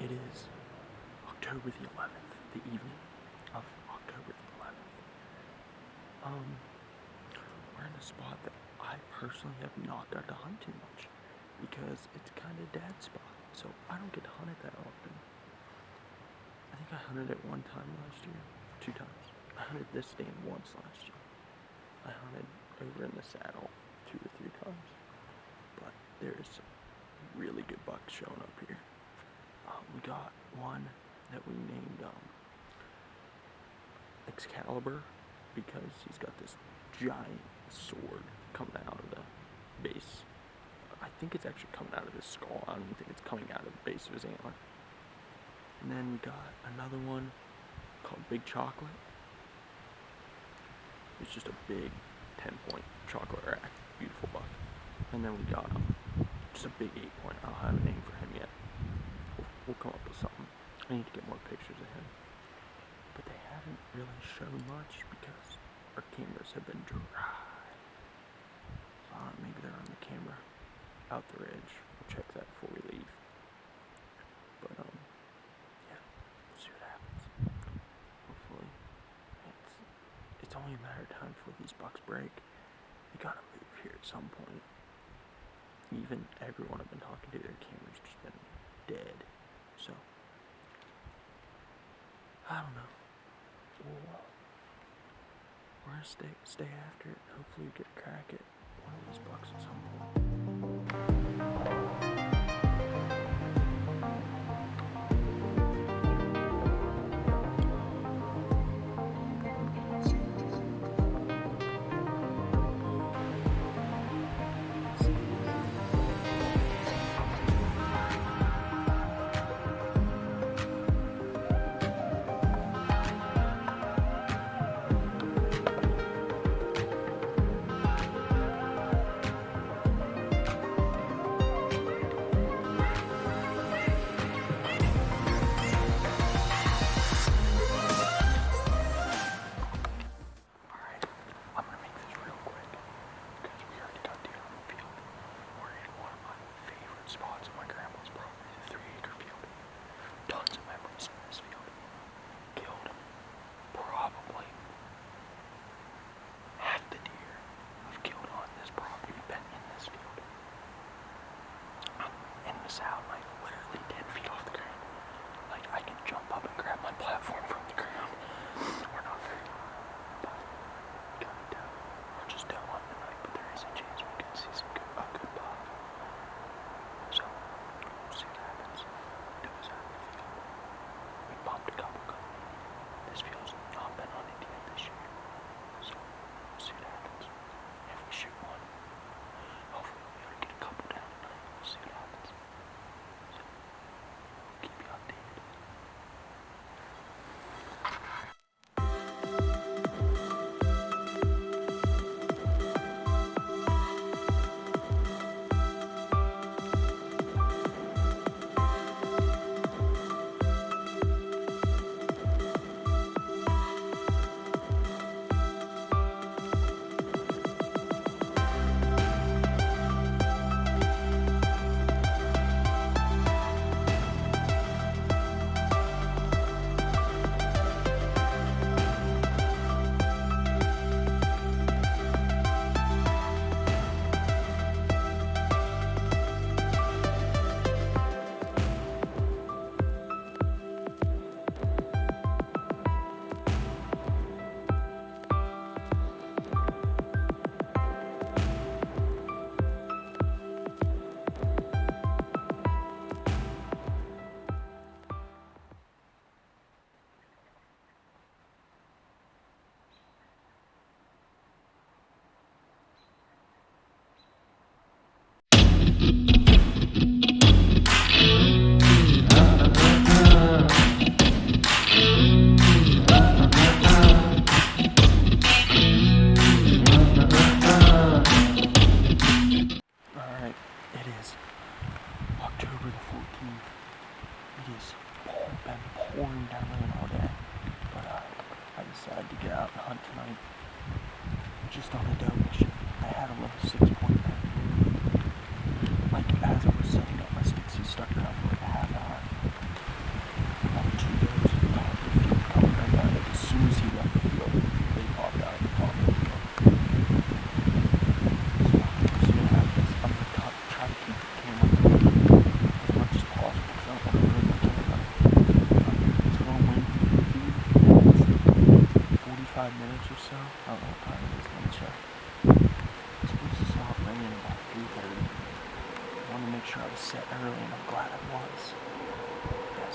It is October the 11th, the evening of October the 11th. We're in a spot that I personally have not got to hunt too much because it's kind of dead spot, so I don't get to hunt it that often. I think I hunted it one time last year, 2 times. I hunted this stand once last year. I hunted over in the saddle 2 or 3 times, but there's some really good bucks showing up here. We got one that we named Excalibur because he's got this giant sword coming out of the base. I think it's actually coming out of his skull. I don't even think it's coming out of the base of his antler. And then we got another one called Big Chocolate. It's just a big 10-point chocolate rack, beautiful buck. And then we got just a big 8-point. I don't have a name for him yet. We'll come up with something. I need to get more pictures of him. But they haven't really shown much because our cameras have been dry. Maybe they're on the camera out the ridge. We'll check that before we leave. But yeah, we'll see what happens. Hopefully, it's only a matter of time before these bucks break. We gotta move here at some point. Even everyone I've been talking to, their cameras just been dead. So I don't know. We're gonna stay after it. Hopefully we get a crack at one of these bucks at some point.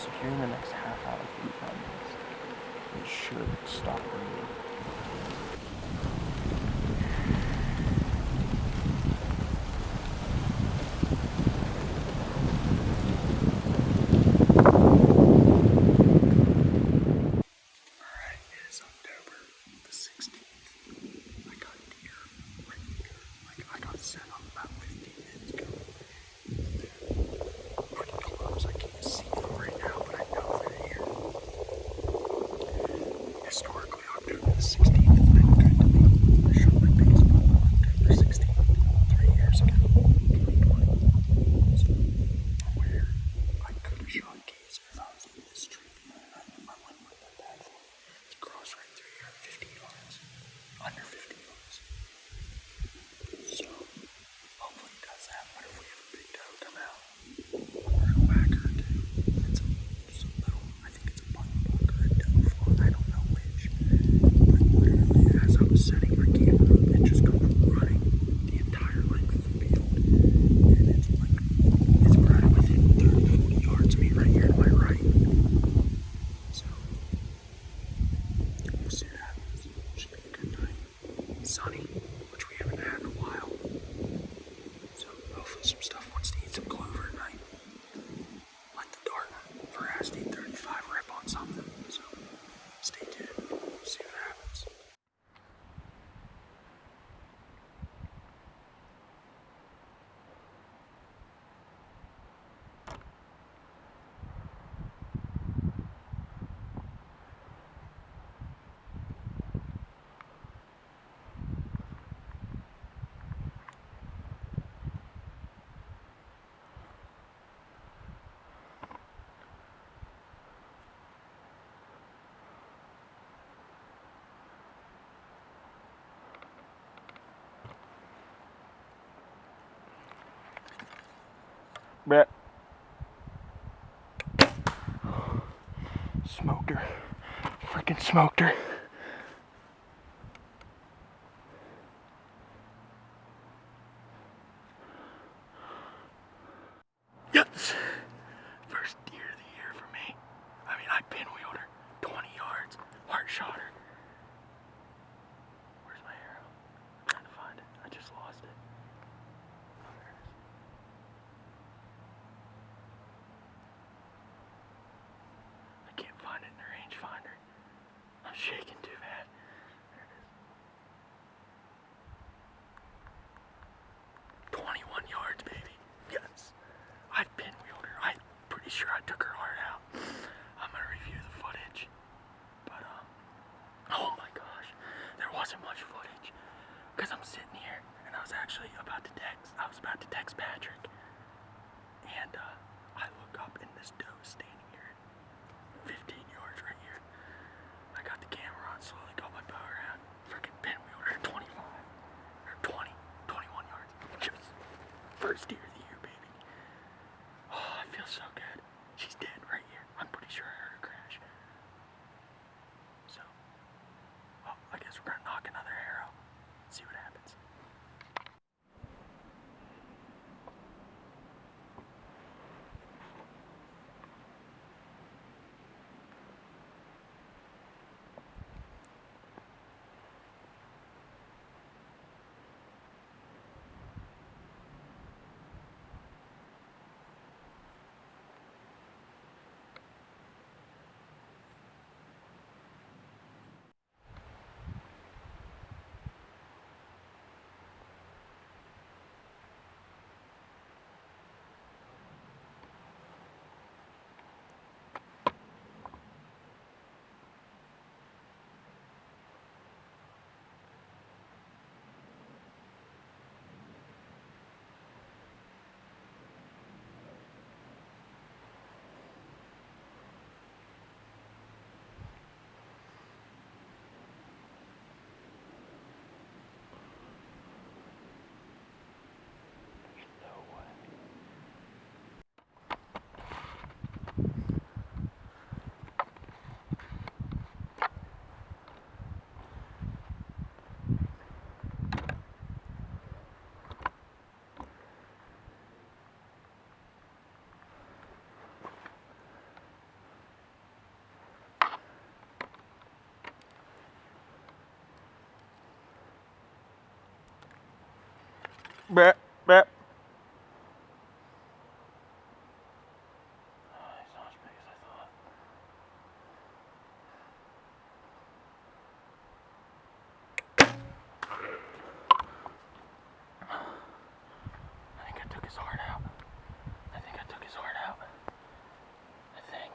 So here in the next half hour, 45 minutes, it should stop raining. Alright, it is October the 16th. I got deer right here. Like, I got set up about 15 minutes ago. They're pretty close. I can't see them right now, but I know they're here. Historically, October the 16th has been good to me. I shot my biggest buck on October 16th 3 years ago, 2020. So, where I could have shot geese if I was in this tree. I wouldn't want that bad for it. It's cross right through here, 50 yards. Under 50 yards. So, hopefully it does that. What if we have a big doe come out? Or a whacker too. It's just a little, I think it's a button buck or a doe fawn, I don't know which. But literally, as I was setting my camera up, it just comes running the entire length of the field. And it's like, it's probably within 30, 40 yards of me right here to my right. So, we'll see what happens. Should be a good night. Sunny, which we haven't had in a while. So hopefully some stuff wants to eat some clover at night. Let the dart for Asti 35 rip on something. So stay tuned. We'll see what happens. Bet. Smoked her. Freaking smoked her. Yes! First deer of the year for me. I mean, I pinwheeled her 20 yards. Heart shot her. Where's my arrow? I'm trying to find it. I just lost it. Oh, there it is. I can't find it in the rangefinder. I'm shaking too bad. There it is. 21 yards, baby. Yes. I pinwheeled her. I'm pretty sure I took her heart out. I'm gonna review the footage. But, oh my gosh. There wasn't much footage. Because I'm sitting here and I was actually about to text. I was about to text Patrick. And, I look up and this doe is standing here. 15 yards right here. I got the camera on, slowly got my bow around. Freaking pinwheeled her 25. Or 20. 21 yards. Just first deer of the year, baby. Oh, I feel so good. She's dead right here. I'm pretty sure I heard her crash. So, well, I guess we're gonna knock another arrow. See what happens. Brap, brap. He's not as big as I thought. I think I took his heart out. I think I took his heart out. I think.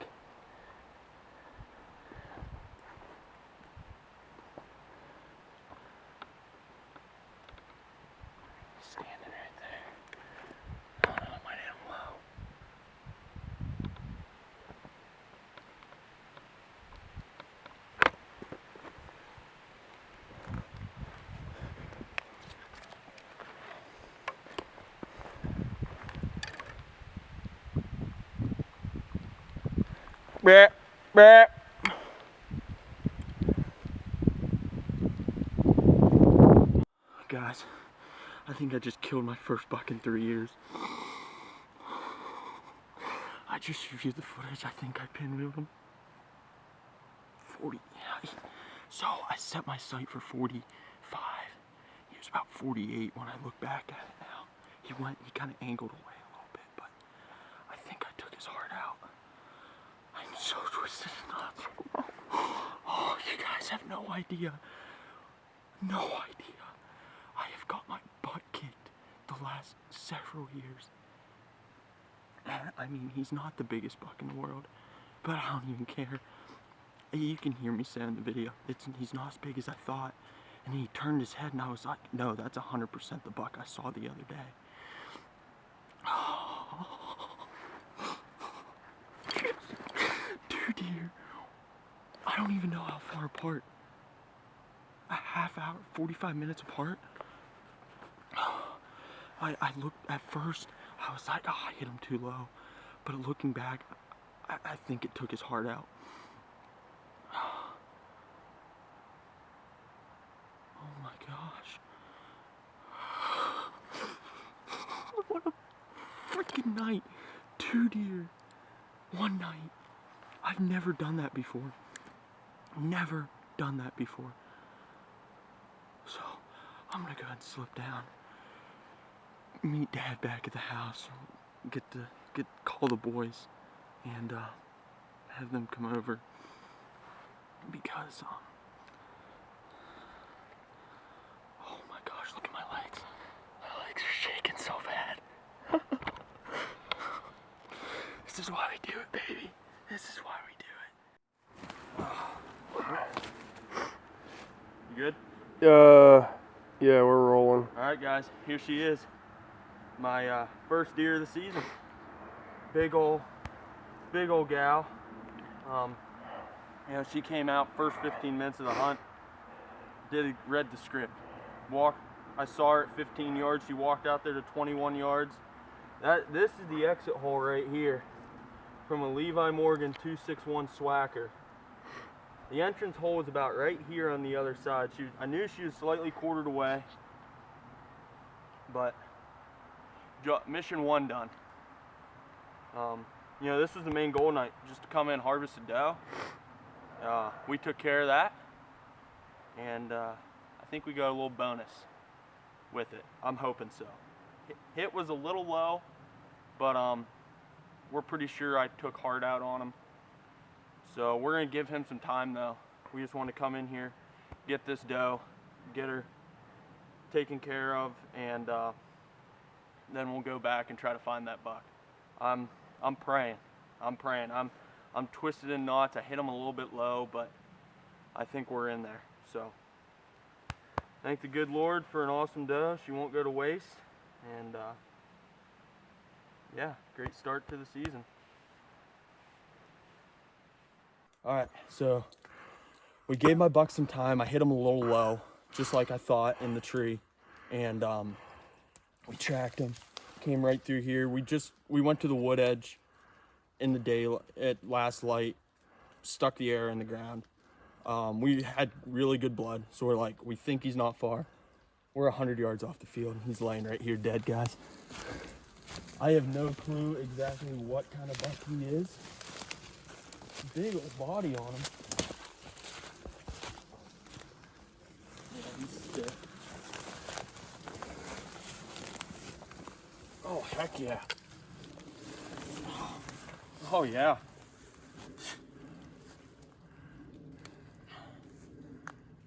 He's standing right there. Oh no, I might hit him low. Brap, brap. Guys, I think I just killed my first buck in 3 years. I just reviewed the footage. I think I pinwheeled him. 40, yeah. So I set my sight for 45. He was about 48 when I look back at it now. He kind of angled away a little bit, but I think I took his heart out. I'm so twisted in knots. Oh, you guys have no idea. No idea. I have got my butt kicked the last several years. And I mean, he's not the biggest buck in the world, but I don't even care. You can hear me say in the video, he's not as big as I thought. And he turned his head and I was like, no, that's 100% the buck I saw the other day. Two deer. I don't even know how far apart. A half hour, 45 minutes apart. I looked at first, I was like, oh, I hit him too low. But looking back, I think it took his heart out. Oh my gosh. What a freaking night. 2 deer, 1 night. I've never done that before. Never done that before. So, I'm gonna go ahead and slip down. Meet Dad back at the house. Call the boys and have them come over because oh my gosh, look at my legs. My legs are shaking so bad. This is why we do it, baby. This is why we do it. You good? Yeah, we're rolling. Alright guys, here she is. My first deer of the season. Big ol' gal. You know, she came out first 15 minutes of the hunt. Read the script. I saw her at 15 yards. She walked out there to 21 yards. This is the exit hole right here from a Levi Morgan 261 Swacker. The entrance hole is about right here on the other side. I knew she was slightly quartered away, but mission 1 done. You know, this was the main goal tonight, just to come in, harvest a doe. We took care of that, and I think we got a little bonus with it. I'm hoping so. Hit was a little low, but we're pretty sure I took heart out on him. So we're gonna give him some time though. We just want to come in here, get this doe, get her taken care of, and then we'll go back and try to find that buck. I'm praying. I'm twisted in knots. I hit him a little bit low, but I think we're in there. So thank the good Lord for an awesome doe. She won't go to waste. And yeah, great start to the season. All right, so we gave my buck some time. I hit him a little low, just like I thought in the tree. And we tracked him, came right through here. We went to the wood edge in the day at last light, stuck the arrow in the ground. We had really good blood, so we're like, we think he's not far. We're 100 yards off the field, and he's laying right here dead, guys. I have no clue exactly what kind of buck he is. Big old body on him. Yeah, he's stiff. Heck yeah. Oh yeah.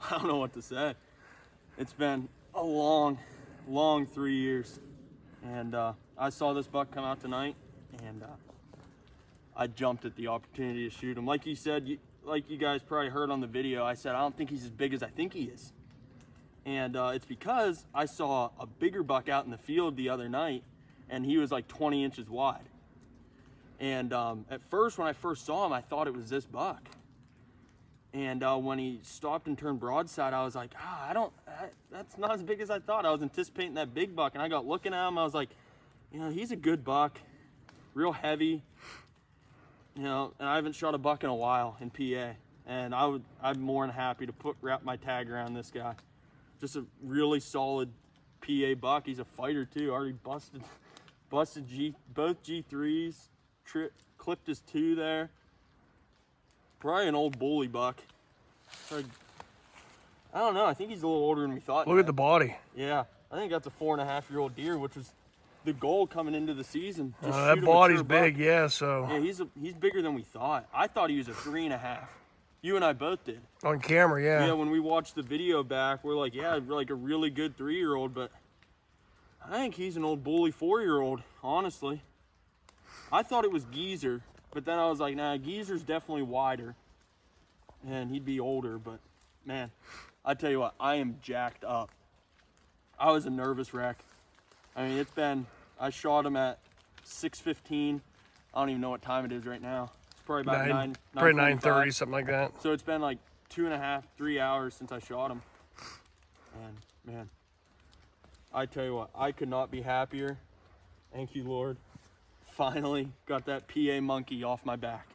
I don't know what to say. It's been a long 3 years. And I saw this buck come out tonight, and I jumped at the opportunity to shoot him. Like you said, like you guys probably heard on the video, I said I don't think he's as big as I think he is. And it's because I saw a bigger buck out in the field the other night, and he was like 20 inches wide. And at first, when I first saw him, I thought it was this buck. And when he stopped and turned broadside, I was like, that's not as big as I thought. I was anticipating that big buck, and I got looking at him. I was like, you know, he's a good buck, real heavy. You know, and I haven't shot a buck in a while in PA, and I'm more than happy to wrap my tag around this guy. Just a really solid PA buck. He's a fighter too. Already busted both G3s, clipped his 2 there. Probably an old bully buck. I don't know. I think he's a little older than we thought. Look at the body. Yeah, I think that's a 4.5-year-old deer, which was the goal coming into the season. That body's big, yeah. So yeah, he's bigger than we thought. I thought he was a 3.5. You and I both did. On camera, yeah. Yeah, when we watched the video back, we're like, yeah, like a really good 3-year-old, but I think he's an old bully 4-year-old, honestly. I thought it was Geezer, but then I was like, nah, Geezer's definitely wider, and he'd be older, but man, I tell you what, I am jacked up. I was a nervous wreck. I mean, I shot him at 6:15. I don't even know what time it is right now. It's probably about 9:30, something like that. So it's been like 2.5, 3 hours since I shot him. And man, I tell you what, I could not be happier. Thank you, Lord. Finally got that PA monkey off my back.